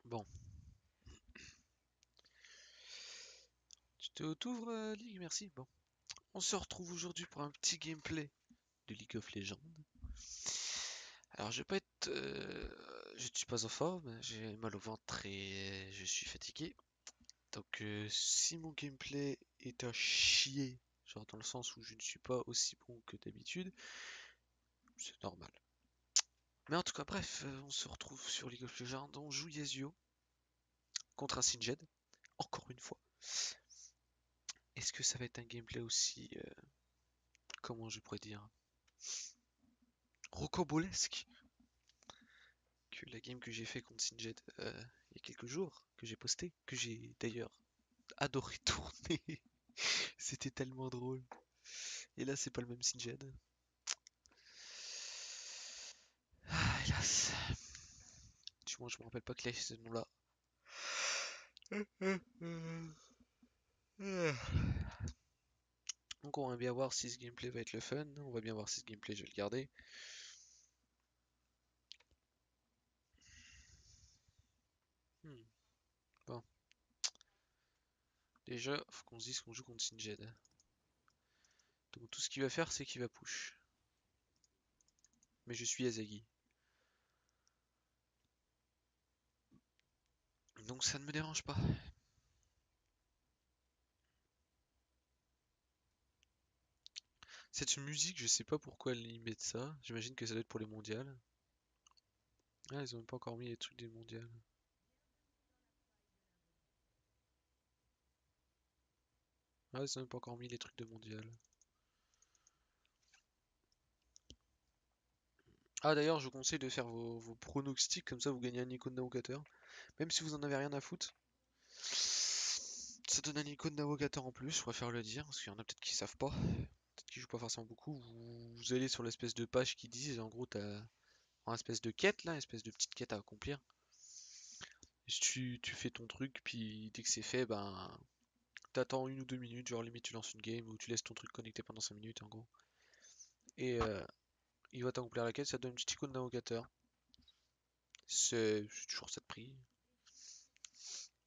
Bon, t'ouvres League, merci. Bon, on se retrouve aujourd'hui pour un petit gameplay de League of Legends. Alors, je vais pas être, je ne suis pas en forme, j'ai mal au ventre et je suis fatigué. Donc, si mon gameplay est à chier, genre dans le sens où je ne suis pas aussi bon que d'habitude, c'est normal. Mais en tout cas, bref, on se retrouve sur League of Legends. On joue Yasuo contre un Singed, encore une fois. Est-ce que ça va être un gameplay aussi, comment je pourrais dire, rocambolesque que la game que j'ai fait contre Singed il y a quelques jours, que j'ai posté, que j'ai d'ailleurs adoré tourner. C'était tellement drôle. Et là, c'est pas le même Singed. Ah, hélas. Du moins, je me rappelle pas que là, ce nom-là. Donc, on va bien voir si ce gameplay va être le fun. On va bien voir si ce gameplay, je vais le garder. Hmm, Bon, déjà, faut qu'on se dise qu'on joue contre Singed. Donc, tout ce qu'il va faire, c'est qu'il va push. Mais je suis Azagi. Donc, ça ne me dérange pas. Cette musique, je sais pas pourquoi ils mettent ça. J'imagine que ça doit être pour les mondiales. Ah, ils ont même pas encore mis les trucs des mondiales. Ah, ils ont même pas encore mis les trucs de mondial. Ah, d'ailleurs, je vous conseille de faire vos pronostics, comme ça vous gagnez un icône d'invocateur. Même si vous en avez rien à foutre. Ça donne un icône d'invocateur en plus, je préfère le dire, parce qu'il y en a peut-être qui savent pas. Peut-être qui jouent pas forcément beaucoup. Vous allez sur l'espèce de page qui dit, en gros, t'as une espèce de quête là, une espèce de petite quête à accomplir. Et si tu fais ton truc, puis dès que c'est fait, ben t'attends 1 ou 2 minutes, genre limite tu lances une game ou tu laisses ton truc connecté pendant 5 minutes en gros. Et il va t'accomplir la quête, ça te donne une petite icône d'invocateur. C'est toujours ça de prix.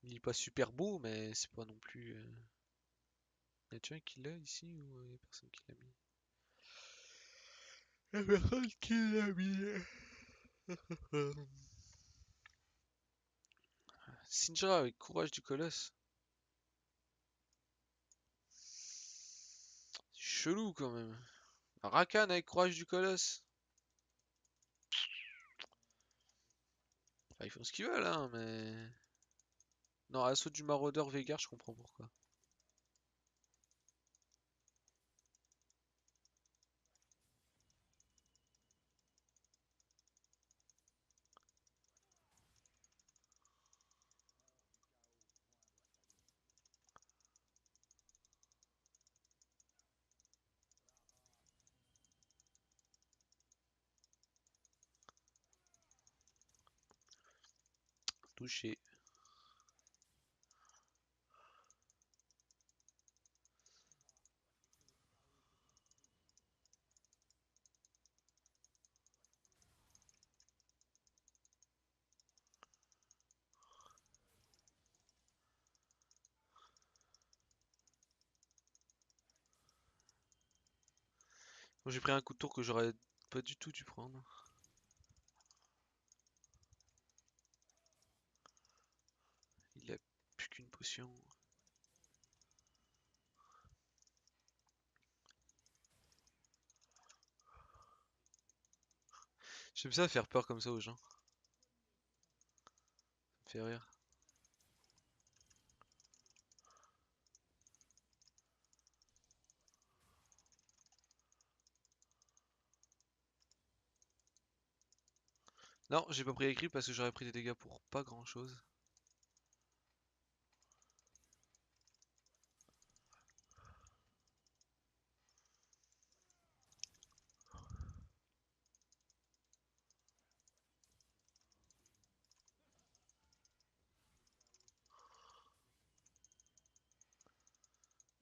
Il est pas super beau, mais c'est pas non plus. Y'a qui l'a ici ou y'a personne qui l'a mis? Y'a personne qui l'a mis. Sindra avec courage du colosse. C'est chelou quand même. Rakan avec courage du colosse. Enfin, ils font ce qu'ils veulent, hein, mais. Non, assaut du maraudeur Veigar, je comprends pourquoi. Touché. Bon, j'ai pris un coup de tour que j'aurais pas du tout dû prendre. Il a plus qu'une potion. J'aime ça faire peur comme ça aux gens. Ça me fait rire. Non, j'ai pas pris les creeps parce que j'aurais pris des dégâts pour pas grand chose.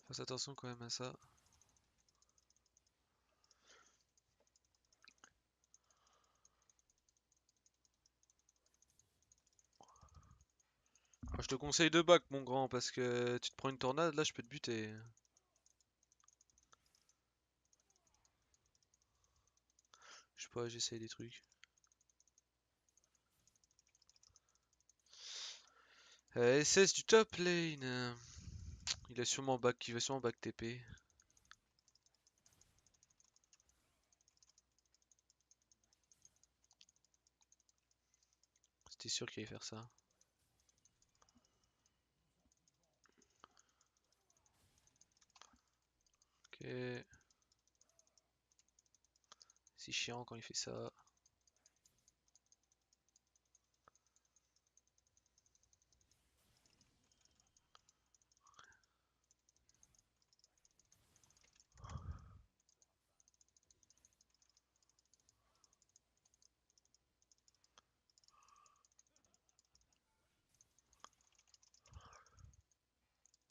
Fasse attention quand même à ça. Je te conseille de back, mon grand, parce que tu te prends une tornade, là, je peux te buter. Je sais pas, j'essaye des trucs. SS du top lane. Il va sûrement back TP. C'était sûr qu'il allait faire ça. Ok. C'est chiant quand il fait ça.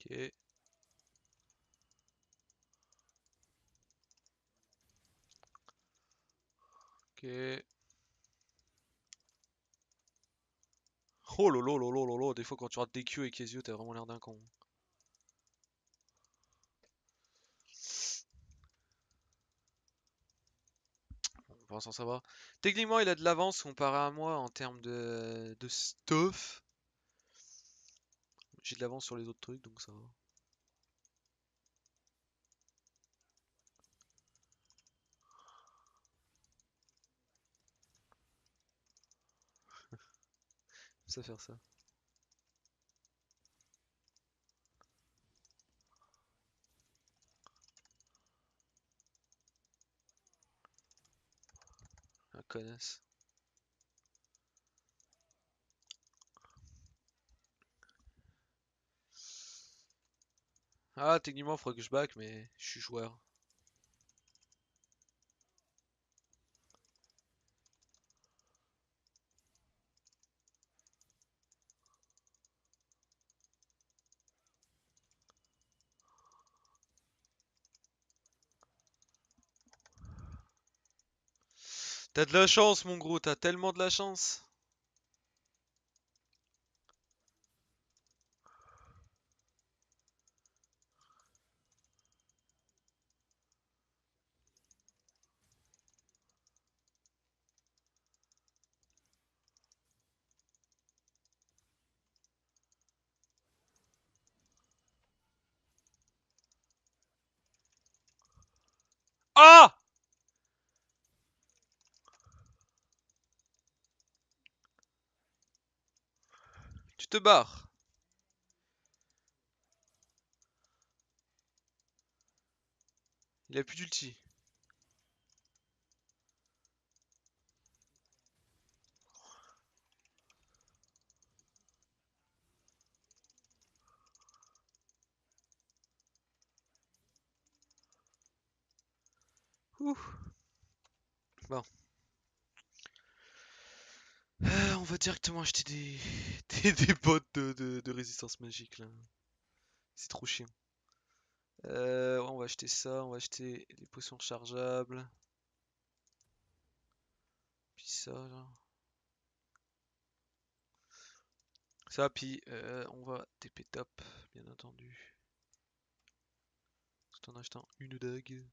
Ok. Ok. Oh lolo lolo lolo, des fois quand tu rates des Q avec les yeux, t'as vraiment l'air d'un con. Pour l'instant ça va. Techniquement il a de l'avance comparé à moi en termes de stuff. J'ai de l'avance sur les autres trucs donc ça va. Ça faire ça. Un connasse. Ah techniquement faudrait que je back mais je suis joueur. T'as de la chance mon gros, t'as tellement de la chance. Ah! Tu te barres. Il a plus d'ulti. Ouh. Bon. On va directement acheter des bottes de résistance magique là. C'est trop chiant. Ouais, on va acheter ça, on va acheter les potions rechargeables. Puis ça là. Ça, puis on va TP top, bien entendu. Tout en achetant une dague.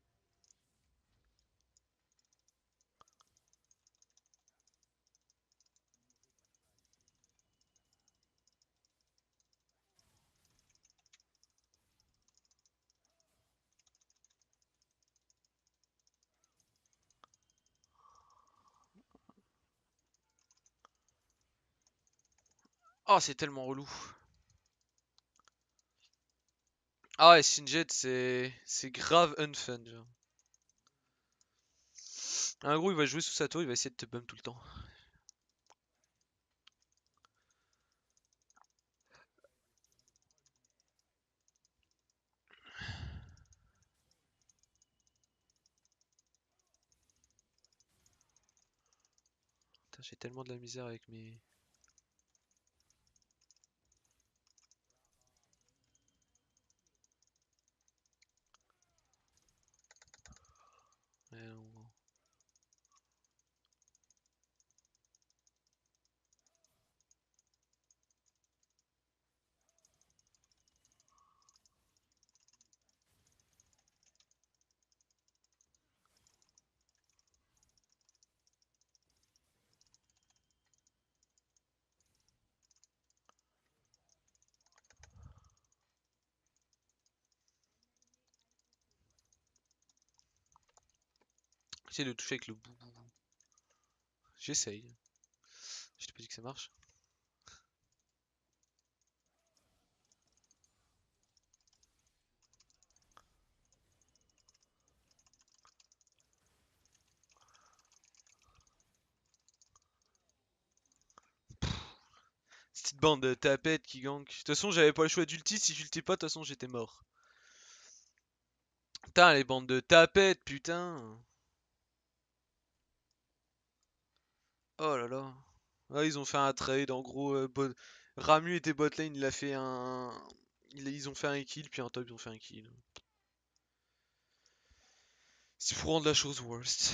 Oh, c'est tellement relou. Ah ouais, Sinjet, c'est grave unfun, genre. Un gros, il va jouer sous sa tour, il va essayer de te bum tout le temps. Putain, j'ai tellement de la misère avec mes... Ouais, non. Essayer de le toucher avec le bout. J'essaye. Je t'ai pas dit que ça marche. Cette petite bande de tapettes qui gank. De toute façon, j'avais pas le choix d'ulti. Si j'ulti pas, de toute façon, j'étais mort. Putain, les bandes de tapettes, putain. Oh là là. Ouais, ils ont fait un trade. En gros, Ramu était bot lane. Il a fait un. Ils ont fait un kill, puis un top, ils ont fait un kill. C'est pour rendre la chose worst.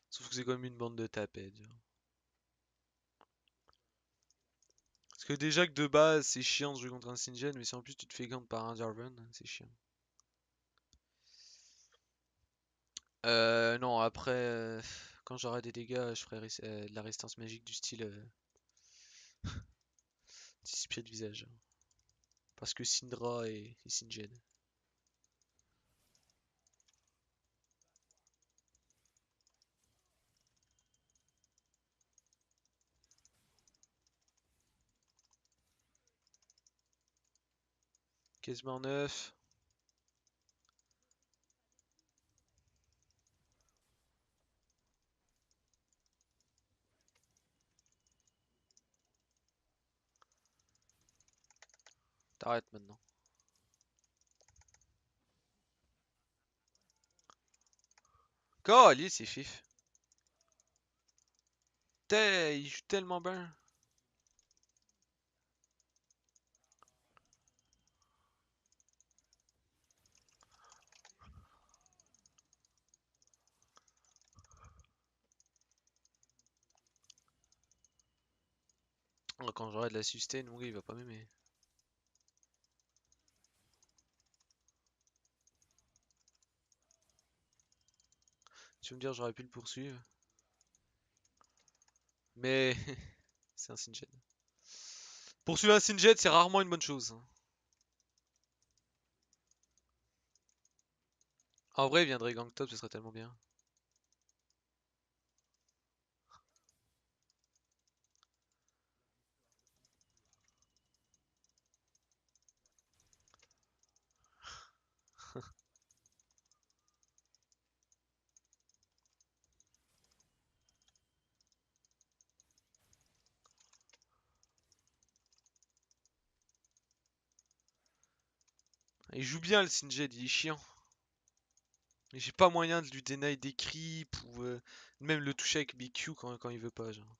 Sauf que c'est quand même une bande de tapettes. Parce que déjà que de base, c'est chiant de jouer contre un Singen, mais si en plus tu te fais gank par un Jarvan, c'est chiant. Non, après, quand j'aurai des dégâts, je ferai de la résistance magique du style 6 pieds de visage. Parce que Syndra et Singen. Quasiment 9. T'arrêtes maintenant. Calice, c'est fif. Il joue tellement bien. Quand j'aurai de la sustain, mon gars, il va pas m'aimer. Tu vas me dire, j'aurais pu le poursuivre. Mais c'est un Singen. Poursuivre un Singen, c'est rarement une bonne chose. En vrai, il viendrait gank top, ce serait tellement bien. Il joue bien le Singen, il est chiant. Mais j'ai pas moyen de lui deny des creeps ou même le toucher avec BQ quand il veut pas, genre.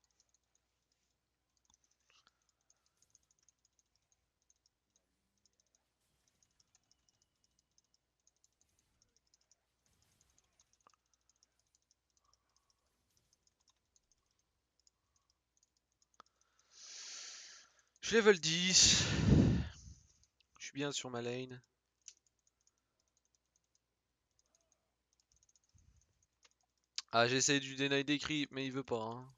Je suis level 10. Je suis bien sur ma lane. Ah, j'essaie de lui deny des creeps, mais il veut pas, hein.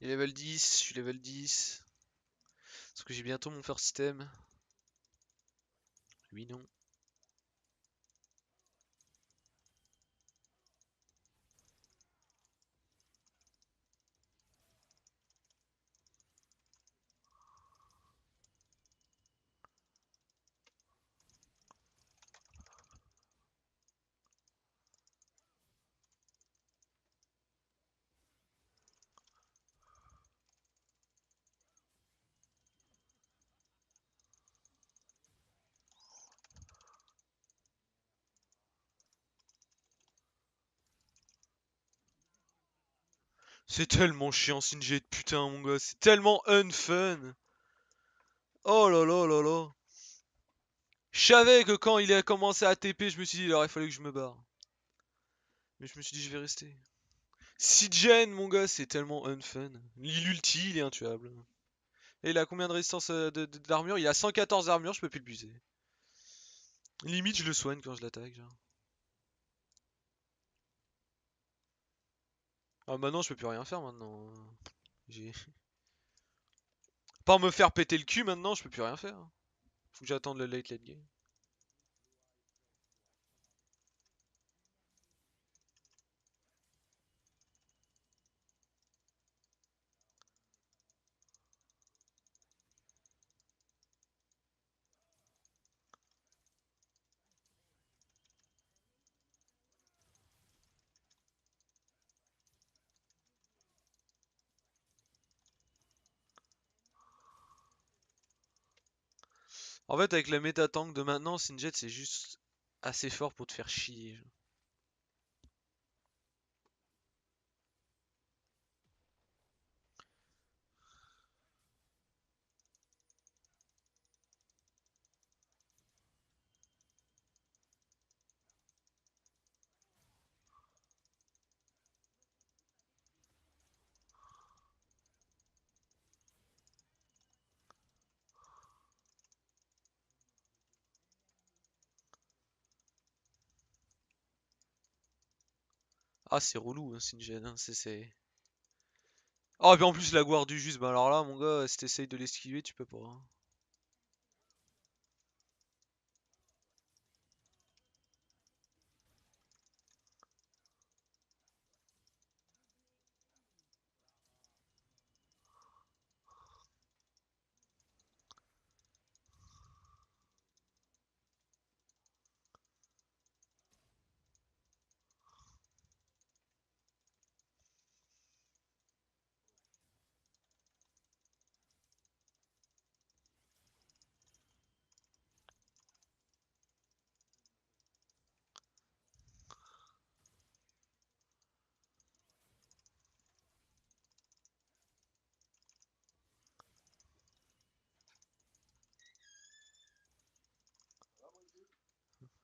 Il est level 10, je suis level 10. Parce que j'ai bientôt mon first item. Lui non. C'est tellement chiant Singed, putain mon gars, c'est tellement unfun. Oh là là là là. Je savais que quand il a commencé à TP, je me suis dit, il aurait fallu que je me barre. Mais je me suis dit, je vais rester. Siegen, mon gars, c'est tellement unfun. L'ulti, il est intuable. Et il a combien de résistance d'armure? Il a 114 armure, je peux plus le buser. Limite, je le soigne quand je l'attaque, genre. Ah, maintenant, je peux plus rien faire maintenant. J'ai. Pas me faire péter le cul maintenant, je peux plus rien faire. Faut que j'attende le late game. En fait, avec le méta tank de maintenant, Singed c'est juste assez fort pour te faire chier. Ah, c'est relou, hein, Singed, hein, Oh, et puis en plus, la gloire du juste, bah alors là, mon gars, si t'essayes de l'esquiver, tu peux pas, hein.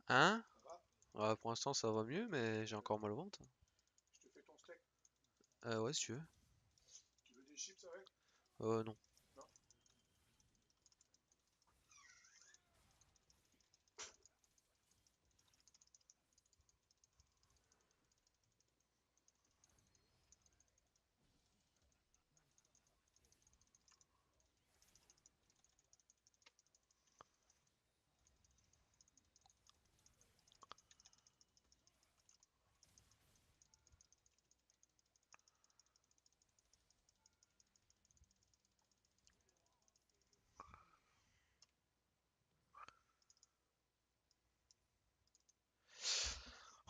Hein? Ouais, pour l'instant, ça va mieux, mais j'ai encore mal au ventre. Ouais, si tu veux. Non.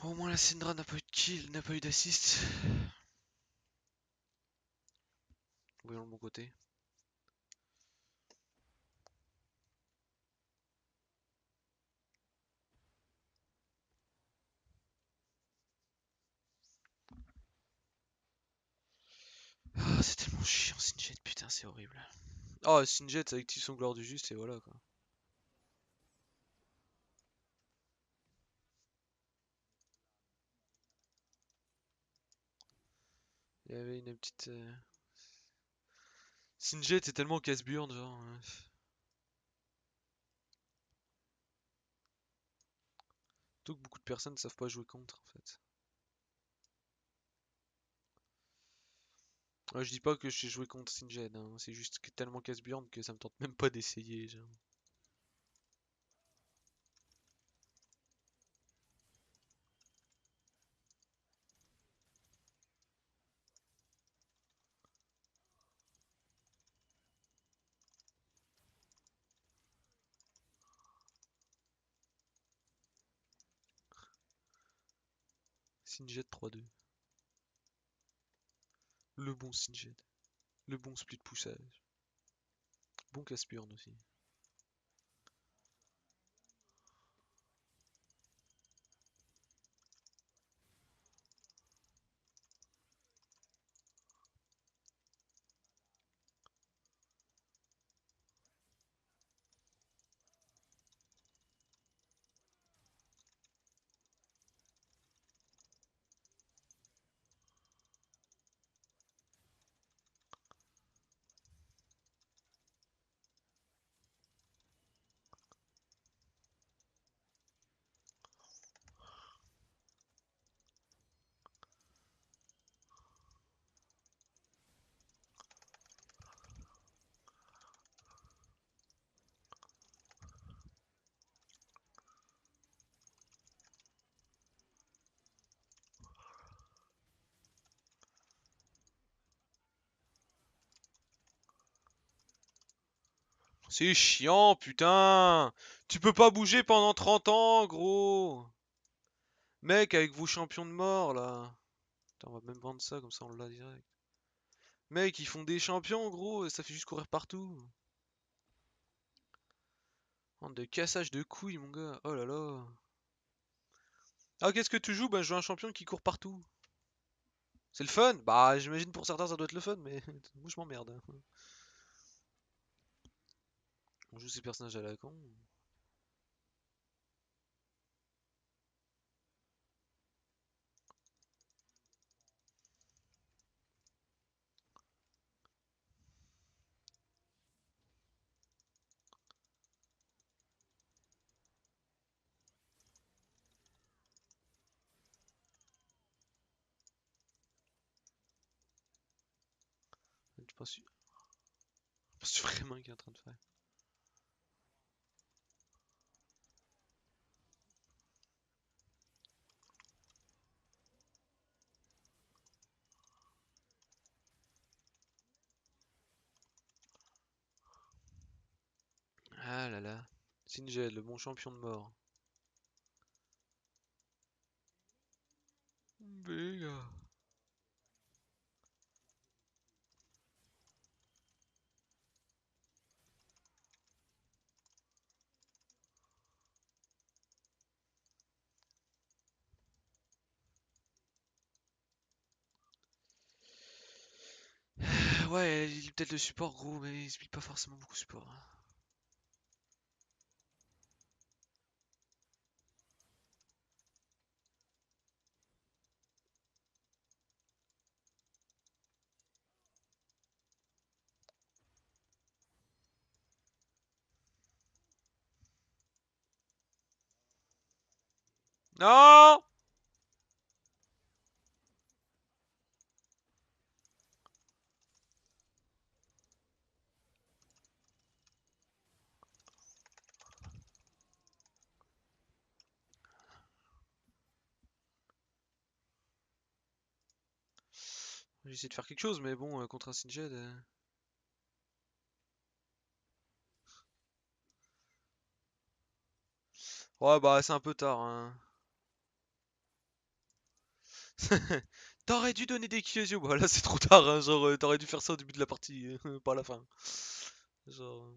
Au moins, la Syndra n'a pas eu de kill, n'a pas eu d'assist. Voyons le bon côté. Ah, c'est tellement chiant, Singed, putain, c'est horrible. Oh, Singed, ça active son gloire du juste et voilà quoi. Il y avait une petite. Singed, c'est tellement casse-burn, genre. Surtout que beaucoup de personnes ne savent pas jouer contre en fait. Ouais, je dis pas que je sais jouer contre Singed, hein. C'est juste que tellement casse-burn que ça me tente même pas d'essayer, genre. Singed 3-2. Le bon Singed. Le bon split poussage. Bon casse-burn aussi. C'est chiant, putain. Tu peux pas bouger pendant 30 ans, gros. Mec, avec vos champions de mort, là. Putain, on va même vendre ça, comme ça on l'a direct. Mec, ils font des champions, gros, ça fait juste courir partout. Bande de cassage de couilles, mon gars. Oh là là. Ah, qu'est-ce que tu joues? Bah, je joue un champion qui court partout. C'est le fun? Bah, j'imagine pour certains ça doit être le fun, mais moi je m'emmerde. On joue ces personnages à la con. Je pense vraiment qu'il est en train de faire. Ah là là. Singed, le bon champion de mort. Béga. Ouais, il est peut-être le support gros, mais il se pas forcément beaucoup support. Non! J'essaie de faire quelque chose, mais bon, contre un Singed. Ouais, bah c'est un peu tard, hein. T'aurais dû donner des Kyosio. Bah là c'est trop tard, hein. Genre, t'aurais dû faire ça au début de la partie, pas à la fin. Genre.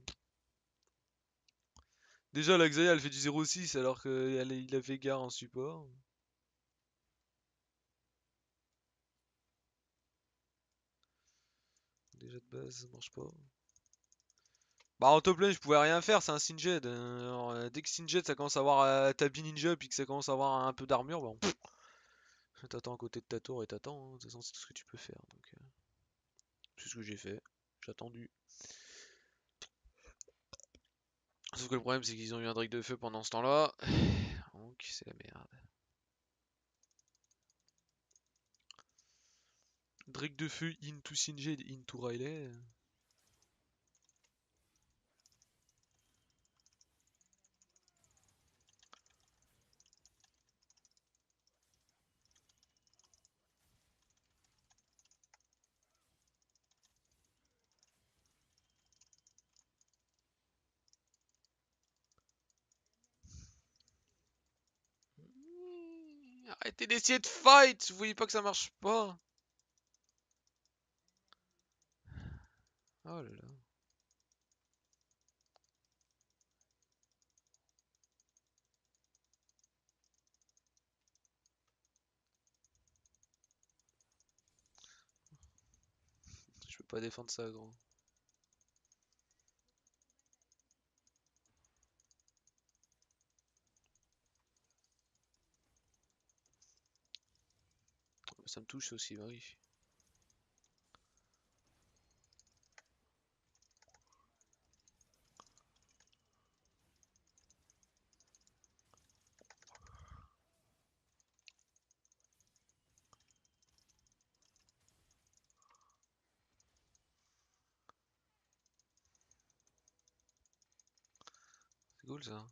Déjà, la Xayah elle fait du 0,6 alors qu'il a Veigar en support. Déjà de base, ça marche pas. Bah en top lane je pouvais rien faire, c'est un Singed. Alors, dès que Singed ça commence à avoir Tabi Ninja puis que ça commence à avoir un peu d'armure, bah t'attends à côté de ta tour et t'attends, hein. De toute façon c'est tout ce que tu peux faire. Donc c'est ce que j'ai fait. J'ai attendu. Sauf que le problème c'est qu'ils ont eu un Drake de feu pendant ce temps-là. Donc c'est la merde. Drake de feu into Singed into Riley. Arrêtez d'essayer de fight, vous voyez pas que ça marche pas. Oh là là. Je peux pas défendre ça gros. Ça me touche aussi, bah oui. C'est cool ça.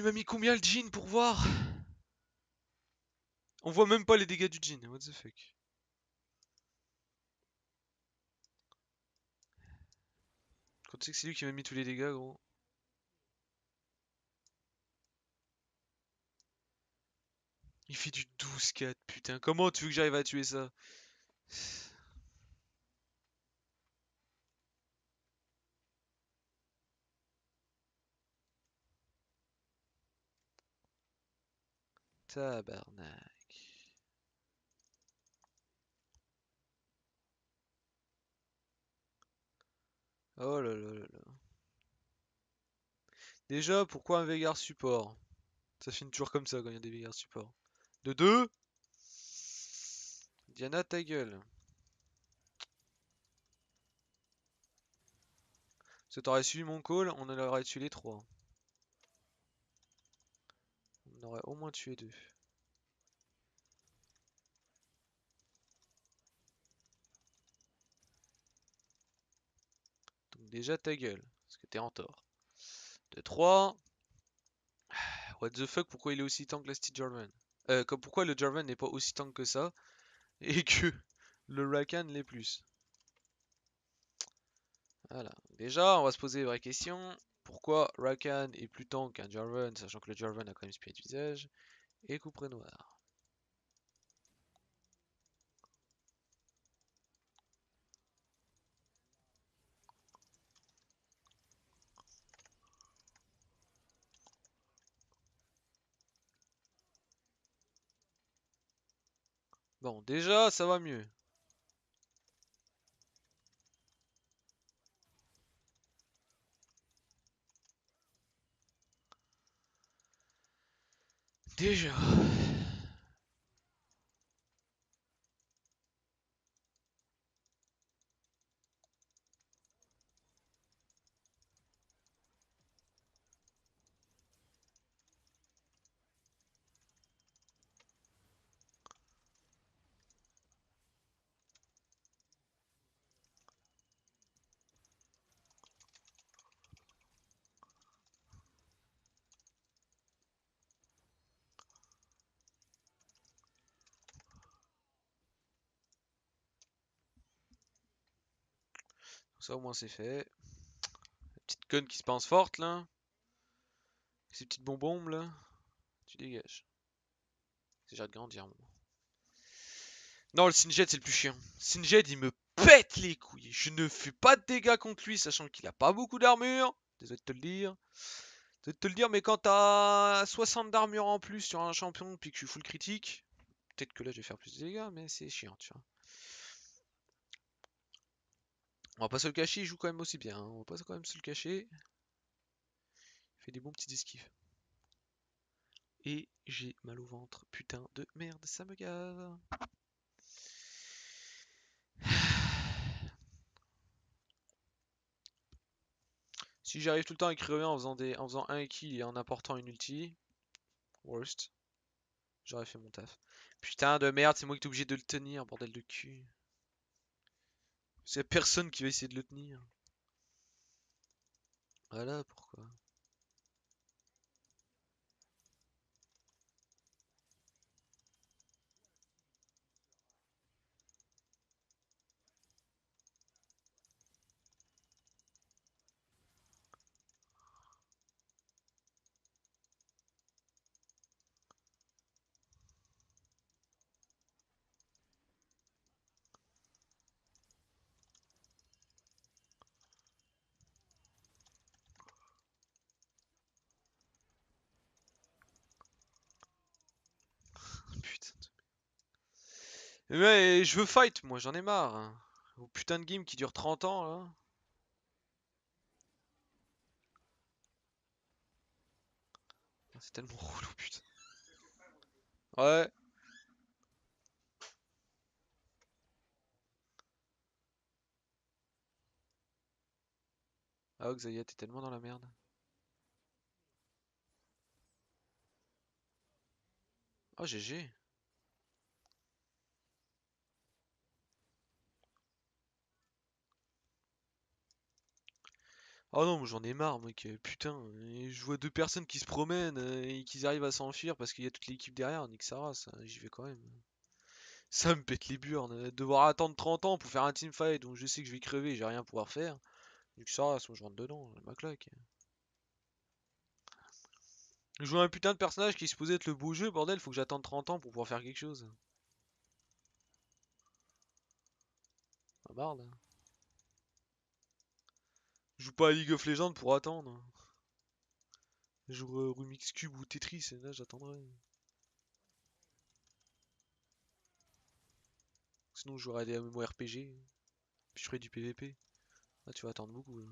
m'a mis combien le Jin pour voir? On voit même pas les dégâts du Jin, what the fuck. Quand tu sais que c'est lui qui m'a mis tous les dégâts, gros. Il fait du 12-4, putain. Comment tu veux que j'arrive à tuer ça? Tabarnak. Oh là là là là. Déjà, pourquoi un Veigar support? Ça finit toujours comme ça quand il y a des Veigar support. De 2. Diana, ta gueule. Si t'aurais suivi mon call, on en aurait tué les 3. On aurait au moins tué 2. Donc déjà ta gueule, parce que t'es en tort. De 3. What the fuck, pourquoi il est aussi tank que la Steve Jarvan? Pourquoi le Jarvan n'est pas aussi tank que ça et que le Rakan l'est plus? Voilà. Déjà, on va se poser les vraies questions. Pourquoi Rakan est plus tank qu'un Jarvan, sachant que le Jarvan a quand même Spirit Visage et Couperet Noir? Bon, déjà, ça va mieux. Déjà. Ça au moins c'est fait. La petite conne qui se pense forte là. Ces petites bonbons là. Tu dégages. C'est déjà de grandir moi. Non, le Singed c'est le plus chiant. Singed il me pète les couilles. Je ne fais pas de dégâts contre lui, sachant qu'il a pas beaucoup d'armure. Désolé de te le dire. Désolé de te le dire, mais quand t'as 60 d'armure en plus sur un champion, puis que je suis full critique, peut-être que là je vais faire plus de dégâts, mais c'est chiant, tu vois. On va pas se le cacher, il joue quand même aussi bien, hein. On va pas quand même se le cacher. Il fait des bons petits esquives. Et j'ai mal au ventre. Putain de merde, ça me gave. Si j'arrive tout le temps à crever en faisant un kill et en apportant une ulti, worst, j'aurais fait mon taf. Putain de merde, c'est moi qui suis obligé de le tenir, bordel de cul. C'est personne qui va essayer de le tenir. Voilà pourquoi. Putain de... Mais je veux fight, moi, j'en ai marre, hein. Oh, putain de game qui dure 30 ans, là. C'est tellement relou, putain. Ouais. Ah, Xayah, t'es tellement dans la merde. Oh, GG. Oh non, moi, j'en ai marre, mec. Putain, et je vois deux personnes qui se promènent et qui arrivent à s'enfuir parce qu'il y a toute l'équipe derrière. Nique sa race, j'y vais quand même. Ça me pète les burnes. Devoir attendre 30 ans pour faire un teamfight donc je sais que je vais crever et j'ai rien à pouvoir faire. Nique sa race, moi je rentre dedans, ma claque. Je joue un putain de personnage qui est supposé être le beau jeu, bordel, faut que j'attende 30 ans pour pouvoir faire quelque chose. Ah, merde. Je joue pas à League of Legends pour attendre. Je joue Rumix Cube ou Tetris, et là j'attendrai. Sinon je jouerai à des MMORPG, puis je ferai du PVP. Là tu vas attendre beaucoup là.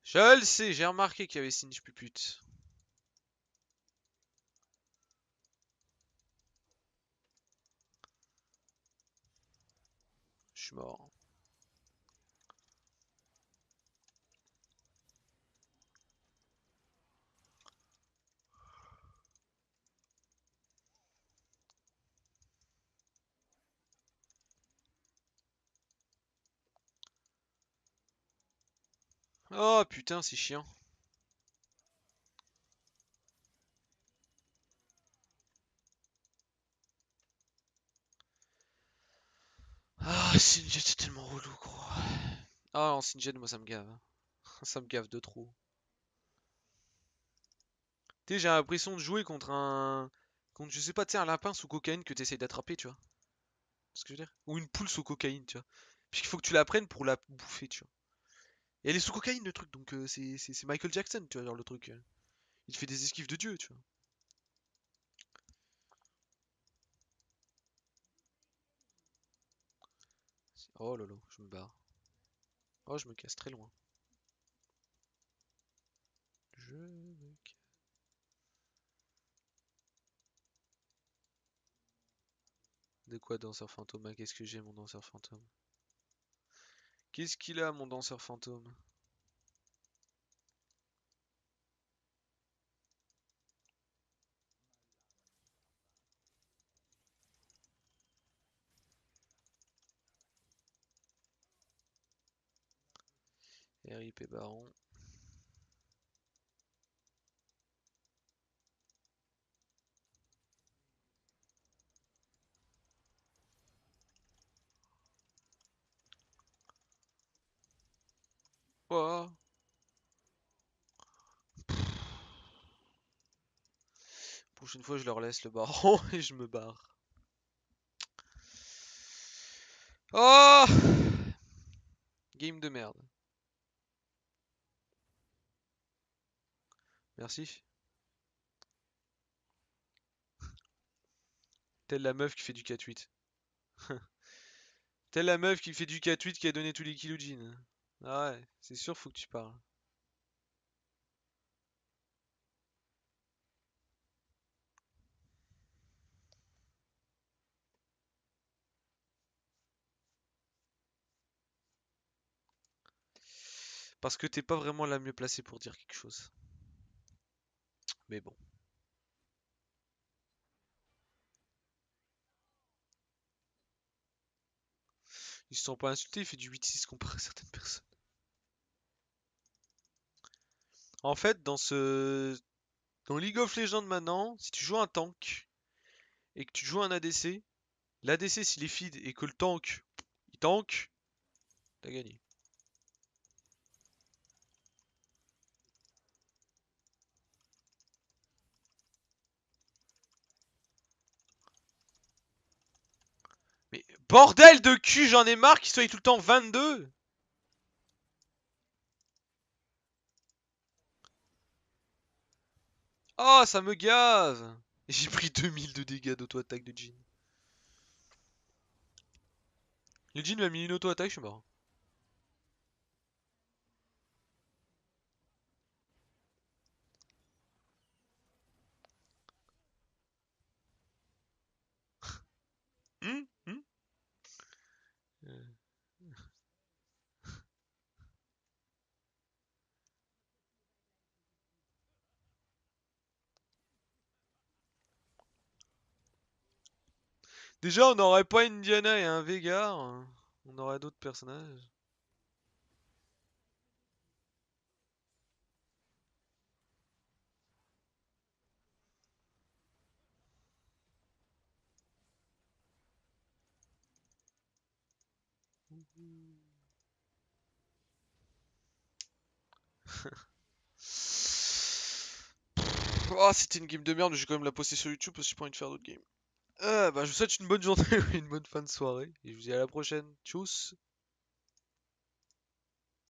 Je le sais, j'ai remarqué qu'il y avait Singe Pupute. Je suis mort. Oh putain, c'est chiant. Ah, Singe c'est tellement relou, gros. Ah, en Singe, moi ça me gave. Ça me gave de trop. Tu sais, j'ai l'impression de jouer contre un. Contre, je sais pas, tu sais, un lapin sous cocaïne que t'essayes d'attraper, tu vois. C'est ce que je veux dire? Ou une poule sous cocaïne, tu vois. Puis qu'il faut que tu la prennes pour la bouffer, tu vois. Et elle est sous cocaïne, le truc, donc c'est Michael Jackson, tu vois, genre le truc. Il te fait des esquives de Dieu, tu vois. Oh lolo, je me barre. Oh, je me casse très loin. Je me casse. De quoi, danseur fantôme? Ah, qu'est-ce que j'ai, mon danseur fantôme? Qu'est-ce qu'il a, mon danseur fantôme? RIP Baron. Oh. Prochaine fois, je leur laisse le baron et je me barre. Oh! Game de merde. Merci. Telle la meuf qui fait du 4-8. Telle la meuf qui fait du 4-8 qui a donné tous les kills au Jin. Ah ouais, c'est sûr, faut que tu parles. Parce que t'es pas vraiment la mieux placée pour dire quelque chose. Mais bon. Ils se sont pas insultés, il fait du 8-6 comparé à certaines personnes. En fait, dans League of Legends maintenant, si tu joues un tank et que tu joues un ADC, l'ADC s'il est feed et que le tank, il tank, t'as gagné. Mais bordel de cul, j'en ai marre qu'il soit tout le temps 22. Oh, ça me gave. J'ai pris 2000 de dégâts d'auto-attaque de Jhin. Le Jhin m'a mis une auto-attaque, je suis mort. Déjà, on n'aurait pas Indiana et un Veigar. On aurait d'autres personnages. Oh, c'était une game de merde, mais je vais quand même la poster sur YouTube parce que j'ai pas envie de faire d'autres games. Bah, je vous souhaite une bonne journée ou une bonne fin de soirée. Et je vous dis à la prochaine. Tchuss!